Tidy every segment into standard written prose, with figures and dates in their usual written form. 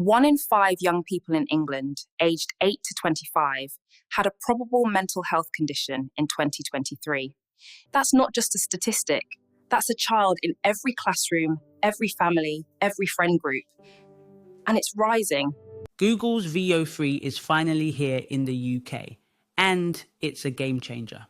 1 in 5 young people in England, aged 8 to 25, had a probable mental health condition in 2023. That's not just a statistic. That's a child in every classroom, every family, every friend group. And it's rising. Google's VE03 is finally here in the UK, and it's a game changer.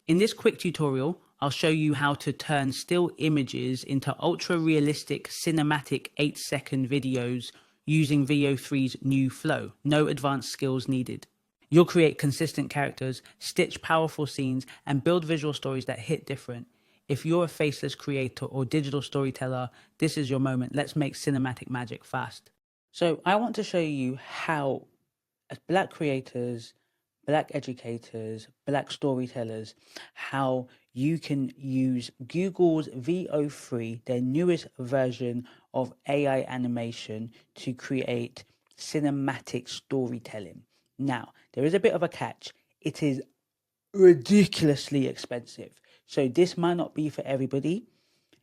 In this quick tutorial, I'll show you how to turn still images into ultra-realistic cinematic 8-second videos using VE03's new flow. No advanced skills needed. You'll create consistent characters, stitch powerful scenes, and build visual stories that hit different. If you're a faceless creator or digital storyteller, this is your moment. Let's make cinematic magic fast. So I want to show you how, as Black creators, Black educators, Black storytellers, how you can use Google's VE03, their newest version of AI animation, to create cinematic storytelling. Now, there is a bit of a catch. It is ridiculously expensive. So this might not be for everybody.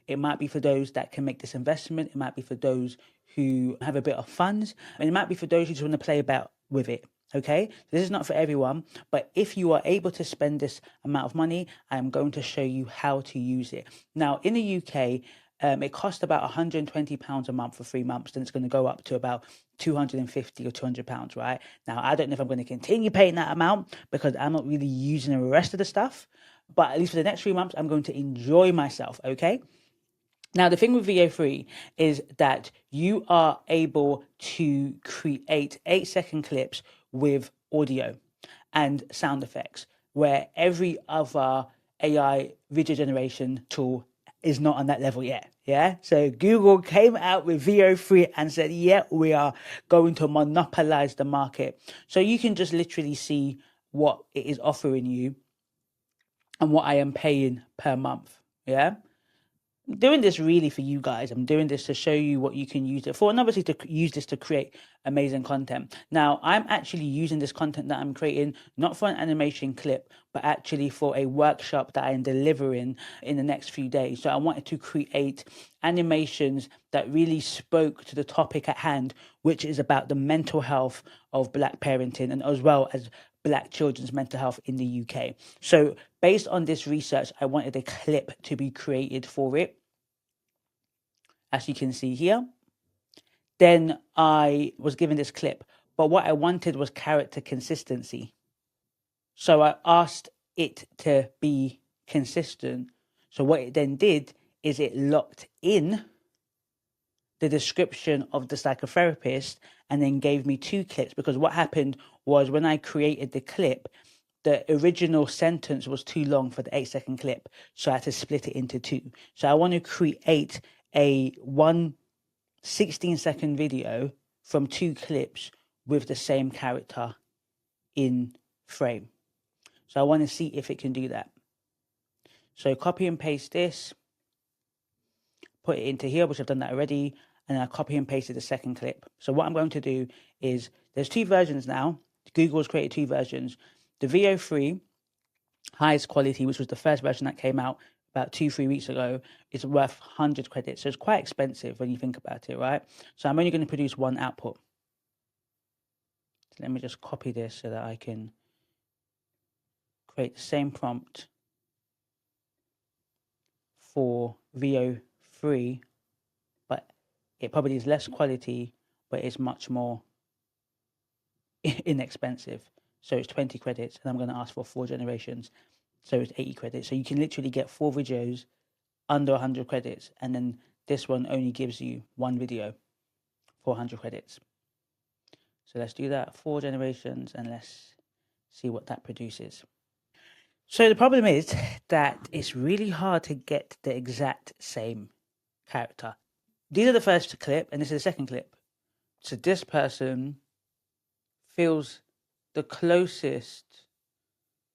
It might be for those that can make this investment. It might be for those who have a bit of funds. And it might be for those who just want to play about with it. Okay, this is not for everyone, but if you are able to spend this amount of money, I'm going to show you how to use it. Now, in the UK, it costs about £120 a month for 3 months. Then it's going to go up to about £250 or £200, right? Now, I don't know if I'm going to continue paying that amount because I'm not really using the rest of the stuff. But at least for the next 3 months, I'm going to enjoy myself, okay? Now, the thing with VE03 is that you are able to create 8-second clips with audio and sound effects, where every other AI video generation tool is not on that level yet. Yeah. So Google came out with VE03 and said, yeah, we are going to monopolize the market. So you can just literally see what it is offering you and what I am paying per month. Yeah. I'm doing this really for you guys. I'm doing this to show you what you can use it for, and obviously to use this to create amazing content. Now, I'm actually using this content that I'm creating not for an animation clip, but actually for a workshop that I am delivering in the next few days. So I wanted to create animations that really spoke to the topic at hand, which is about the mental health of Black parenting, and as well as Black children's mental health in the UK. So based on this research, I wanted a clip to be created for it, as you can see here. Then I was given this clip, but what I wanted was character consistency. So I asked it to be consistent. So what it then did is it locked in the description of the psychotherapist and then gave me 2 clips, because what happened was when I created the clip, the original sentence was too long for the 8-second clip. So I had to split it into 2. So I want to create a 16-second video from 2 clips with the same character in frame. So I want to see if it can do that. So copy and paste this, put it into here, which I've done that already, and I copy and pasted the second clip. So what I'm going to do is, there's 2 versions now. Google's created 2 versions. The VE03 highest quality, which was the first version that came out about 2-3 weeks ago, is worth 100 credits. So it's quite expensive when you think about it, right? So I'm only going to produce 1 output. So let me just copy this so that I can create the same prompt for VE03, but it probably is less quality, but it's much more inexpensive. So it's 20 credits, and I'm going to ask for 4 generations. So it's 80 credits. So you can literally get 4 videos under 100 credits. And then this one only gives you 1 video for 100 credits. So let's do that, 4 generations, and let's see what that produces. So the problem is that it's really hard to get the exact same character. These are the first clip, and this is the second clip. So this person feels the closest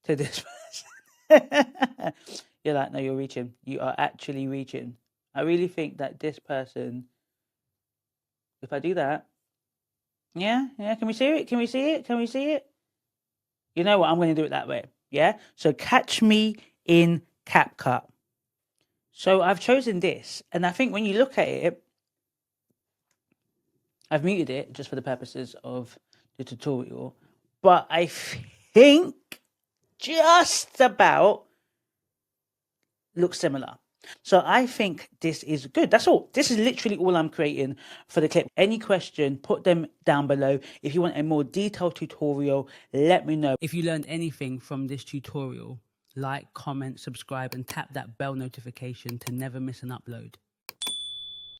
to this person. You're like, no, you're reaching. You are actually reaching. I really think that this person, if I do that, yeah, can we see it? Can we see it? Can we see it? You know what? I'm going to do it that way. Yeah. So catch me in CapCut. So I've chosen this, and I think when you look at it, I've muted it just for the purposes of the tutorial, but I think just about looks similar. So I think this is good. That's all. This is literally all I'm creating for the clip. Any question, put them down below. If you want a more detailed tutorial, let me know. If you learned anything from this tutorial, like, comment, subscribe, and tap that bell notification to never miss an upload.